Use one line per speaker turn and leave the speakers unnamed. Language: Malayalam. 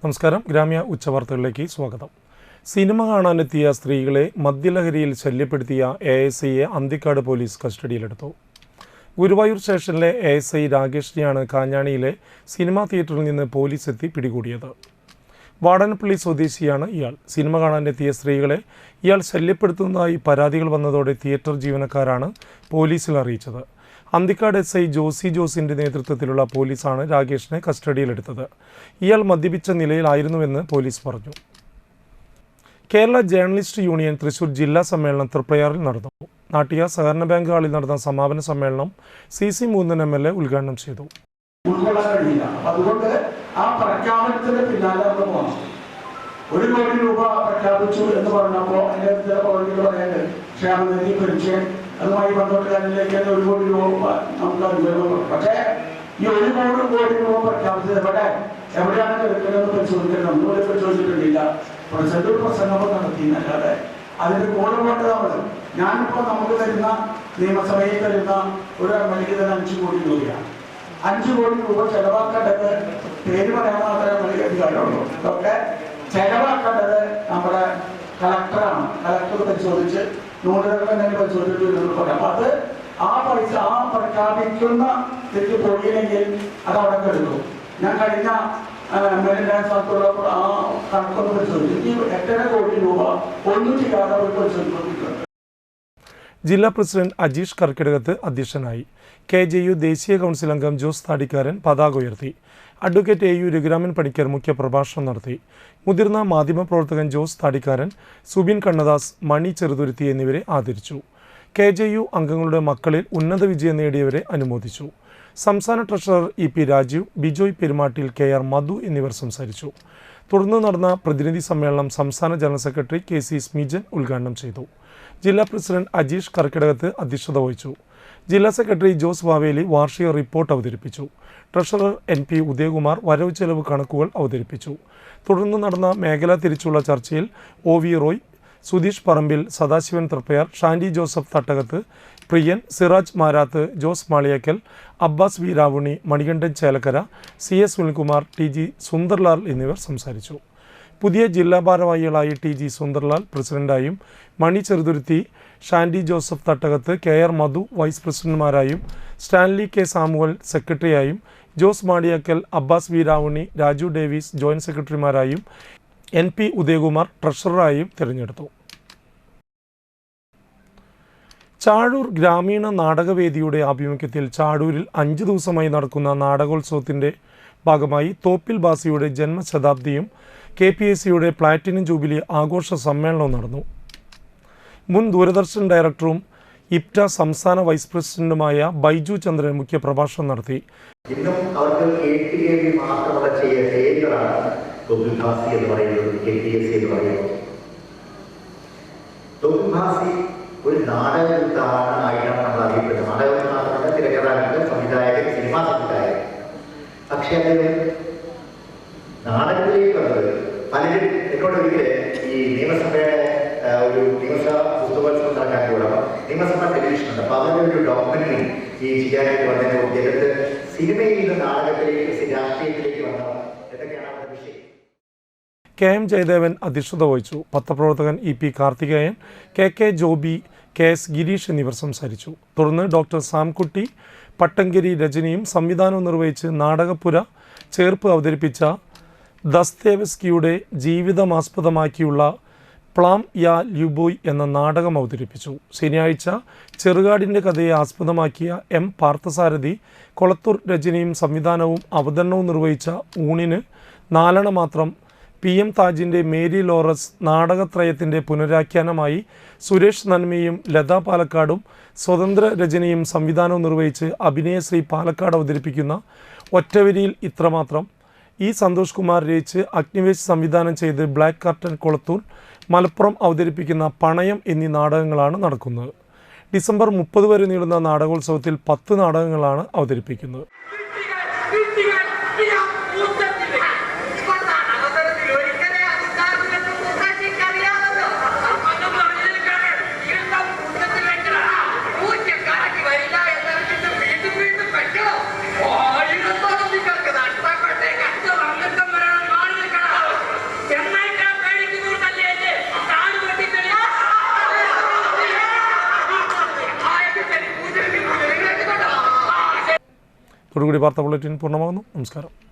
നമസ്കാരം. ഗ്രാമ്യ ഉച്ചവാർത്തകളിലേക്ക് സ്വാഗതം. സിനിമ കാണാനെത്തിയ സ്ത്രീകളെ മദ്യലഹരിയിൽ ശല്യപ്പെടുത്തിയ ASIയെ അന്തിക്കാട് പോലീസ് കസ്റ്റഡിയിലെടുത്തു. ഗുരുവായൂർ സ്റ്റേഷനിലെ ASI രാകേഷിനെയാണ് കാഞ്ഞാണിയിലെ സിനിമാ തിയേറ്ററിൽ നിന്ന് പോലീസ് എത്തി പിടികൂടിയത്. വാടനപ്പള്ളി സ്വദേശിയാണ് ഇയാൾ. സിനിമ കാണാനെത്തിയ സ്ത്രീകളെ ഇയാൾ ശല്യപ്പെടുത്തുന്നതായി പരാതികൾ വന്നതോടെ തിയേറ്റർ ജീവനക്കാരാണ് പോലീസിൽ അറിയിച്ചത്. അന്തിക്കാട് SI ജോസി ജോസിൻ്റെ നേതൃത്വത്തിലുള്ള പോലീസാണ് രാകേഷിനെ കസ്റ്റഡിയിലെടുത്തത്. ഇയാൾ മദ്യപിച്ച നിലയിലായിരുന്നുവെന്ന് പോലീസ് പറഞ്ഞു. കേരള ജേർണലിസ്റ്റ് യൂണിയൻ തൃശൂർ ജില്ലാ സമ്മേളനം തൃപ്രയാറിൽ നടന്നു. നാട്ടിക സഹകരണ ബാങ്ക് ഹാളിൽ നടന്ന സമാപന സമ്മേളനം CC മൂന്നൻ MLA ഉദ്ഘാടനം ചെയ്തു.
അതുകൊണ്ട് ആ പ്രഖ്യാപനത്തിന്റെ പിന്നാലെ നമ്മൾ പോകണം. 1 കോടി രൂപ പ്രഖ്യാപിച്ചു എന്ന് പറഞ്ഞപ്പോൾ അതിന്റെ ചില പദ്ധതികൾ പറയുന്നത് ക്ഷേമനിധി പെൻഷൻ അതുമായി ബന്ധപ്പെട്ട കാര്യങ്ങളിലേക്ക് 1 കോടി രൂപ നമുക്ക് അനുഭവം. പക്ഷേ ഈ 1 കോടി രൂപ പ്രഖ്യാപിച്ചത് എവിടെയാണ് എടുക്കണമെന്ന് പരിശോധിക്കണം. നമ്മളിവിടെ പരിശോധിച്ചിട്ടില്ല. പ്രസിഡന്റ് പ്രസംഗം നടത്തിയെന്നല്ലാതെ അതിന്റെ കൂടെ വേണ്ടത് നമ്മൾ ഞാനിപ്പോൾ നമുക്ക് തരുന്ന നിയമസഭയിൽ തരുന്ന ഒരു MLA തന്നെ 5 കോടി രൂപയാണ്. 5 കോടി രൂപ ചെലവാക്കേണ്ടത് പേര് പറയാൻ മാത്രമേ MLA അധികാരമുള്ളൂ. ഇതൊക്കെ ചെലവാക്കേണ്ടത് നമ്മുടെ കളക്ടറാണ്. കളക്ടർ പരിശോധിച്ച് ന്യൂനതകൾ എന്തെങ്കിലും പരിശോധിച്ചിട്ട് പറയാം. അപ്പൊ അത് ആ പൈസ ആ പ്രഖ്യാപിക്കുന്ന തെറ്റ് പോയില്ലെങ്കിൽ അത് അവിടെ എടുക്കും. ഞാൻ കഴിഞ്ഞ സ്ഥലത്തുള്ള ആ കണക്കൊന്ന് പരിശോധിച്ചു. ഈ 8.5 കോടി രൂപ ഒന്നും ചെയ്യാതെ ഒരു പരിശോധിച്ചിട്ടുണ്ട്.
ജില്ലാ പ്രസിഡന്റ് അജീഷ് കർക്കിടകത്ത് അധ്യക്ഷനായി. KJU ദേശീയ കൗൺസിൽ അംഗം ജോസ് താടിക്കാരൻ പതാക ഉയർത്തി. അഡ്വക്കേറ്റ് AU രഘുരാമൻ പണിക്കർ മുഖ്യ പ്രഭാഷണം നടത്തി. മുതിർന്ന മാധ്യമപ്രവർത്തകൻ ജോസ് താടിക്കാരൻ, സുബിൻ കണ്ണദാസ്, മണി ചെറുതുരുത്തി എന്നിവരെ ആദരിച്ചു. KJU അംഗങ്ങളുടെ മക്കളിൽ ഉന്നത വിജയം നേടിയവരെ അനുമോദിച്ചു. സംസ്ഥാന treasurer EP Rajeev, Bijoy Perumattil, KR Madhu എന്നിവർ സംസാരിച്ചു. തുടർന്ന് നടന്ന പ്രതിനിധി സമ്മേളനം സംസ്ഥാന ജനറൽ സെക്രട്ടറി KC സ്മിജൻ ഉദ്ഘാടനം ചെയ്തു. ജില്ലാ പ്രസിഡന്റ് അജീഷ് കർക്കിടകത്ത് അധ്യക്ഷത വഹിച്ചു. ജില്ലാ സെക്രട്ടറി ജോസ് വാവേലി വാർഷിക റിപ്പോർട്ട് അവതരിപ്പിച്ചു. ട്രഷറർ NP ഉദയകുമാർ വരവ് ചെലവ് കണക്കുകൾ അവതരിപ്പിച്ചു. തുടർന്ന് നടന്ന മേഖലാ തിരിച്ചുള്ള ചർച്ചയിൽ OV Roy, Sudheesh Parambil, Sadasivan Thriprayar, Shandy Joseph Thattakath, Priyan, Siraj Marath, Jose Maliyakkal, Abbas V Ravuni, Manikandan Chelakkara, CS Sunilkumar, TG Sundarlal എന്നിവർ സംസാരിച്ചു. പുതിയ ജില്ലാ ഭാരവാഹികളായി TG സുന്ദർലാൽ പ്രസിഡന്റായും, Mani Cheruthuruthy, Shandy Joseph Thattakath, KR Madhu vice പ്രസിഡന്റുമാരായും, സ്റ്റാൻലി K സാമുവൽ സെക്രട്ടറിയായും, Jose Maliyakkal, Abbas V Ravuni, Raju Davis joint സെക്രട്ടറിമാരായും, NP ഉദയകുമാർ ട്രഷററായും തിരഞ്ഞെടുത്തു. ചാഴൂർ ഗ്രാമീണ നാടകവേദിയുടെ ആഭിമുഖ്യത്തിൽ ചാഴൂരിൽ 5 ദിവസമായി നടക്കുന്ന നാടകോത്സവത്തിൻ്റെ ഭാഗമായി തോപ്പിൽ ബാസിയുടെ ജന്മശതാബ്ദിയും KPSCയുടെ പ്ലാറ്റിനം ജൂബിലി ആഘോഷ സമ്മേളനവും നടന്നു. മുൻ ദൂരദർശൻ ഡയറക്ടറും IPTA സംസ്ഥാന വൈസ് പ്രസിഡന്റുമായ ബൈജു ചന്ദ്രൻ മുഖ്യ പ്രഭാഷണം നടത്തി.
ഇന്നും അവർക്ക് കേൾവി മാത്രമുള്ള പേരുകളാണ് തോപ്പിൽ ബാസി എന്ന് പറയുന്നത്, KPSC എന്ന് പറയുന്നത്. തോപ്പിൽ ബാസി ഒരു നാടകത്തായിട്ടാണ് നമ്മൾ അറിയപ്പെടുന്നത്. നാടകം മാത്രമല്ല, തിരക്കഥാകൃത്ത്, സംവിധായകൻ, സിനിമാ സംവിധായകൻ. പക്ഷെ അദ്ദേഹം നാടകത്തിലേക്ക് വന്നത് പലരും എന്നോട് ഒരിക്കൽ ഈ നിയമസഭയുടെ ഒരു നിയമസഭ പുസ്തകോത്സവം നടക്കാൻ കൂടാം. നിയമസഭ ടെലിവിഷൻ ഉണ്ട്. അപ്പോൾ അവരുടെ ഒരു ഡോക്യുമെന്ററി ഈ ചെയ്യാനായിട്ട് വന്നതിനെ കുറിച്ച് സിനിമയിൽ നിന്ന് നാടകത്തിലേക്ക് രാഷ്ട്രീയത്തിലേക്ക് വന്നവർ എന്തൊക്കെയാണ് അവരുടെ വിഷയം.
KM ജയദേവൻ അധ്യക്ഷത വഹിച്ചു. പത്രപ്രവർത്തകൻ EP Karthikeyan, KK Joby, KS Girish എന്നിവർ സംസാരിച്ചു. തുടർന്ന് ഡോക്ടർ സാംകുട്ടി പട്ടങ്കരി രചനയും സംവിധാനവും നിർവഹിച്ച് നാടകപ്പുര ചേർപ്പ് അവതരിപ്പിച്ച ദസ്തേവസ്കിയുടെ ജീവിതമാസ്പദമാക്കിയുള്ള പ്ലാം യാ ല്യൂബോയ് എന്ന നാടകം അവതരിപ്പിച്ചു. ശനിയാഴ്ച ചെറുകാടിൻ്റെ കഥയെ ആസ്പദമാക്കിയ M പാർത്ഥസാരഥി കൊളത്തൂർ രചനയും സംവിധാനവും അവതരണവും നിർവഹിച്ച ഊണിന് 4 മാത്രം PM താജിൻ്റെ മേരി ലോറസ് നാടകത്രയത്തിൻ്റെ പുനരാഖ്യാനമായി സുരേഷ് നന്മയും ലതാ പാലക്കാടും സ്വതന്ത്ര രചനയും സംവിധാനവും നിർവഹിച്ച് അഭിനയശ്രീ പാലക്കാട് അവതരിപ്പിക്കുന്ന ഒറ്റവരിയിൽ ഇത്രമാത്രം, E സന്തോഷ് കുമാർ രചിച്ച് അഗ്നിവേശ് സംവിധാനം ചെയ്ത് ബ്ലാക്ക് കർട്ടൻ കൊളത്തൂർ, മലപ്പുറം അവതരിപ്പിക്കുന്ന പണയം എന്നീ നാടകങ്ങളാണ് നടക്കുന്നത്. ഡിസംബർ 30 വരെ നീളുന്ന നാടകോത്സവത്തിൽ 10 നാടകങ്ങളാണ് അവതരിപ്പിക്കുന്നത്. ഇതോടുകൂടി വാർത്താ ബുള്ളറ്റിൻ പൂർണ്ണമാകുന്നു. നമസ്കാരം.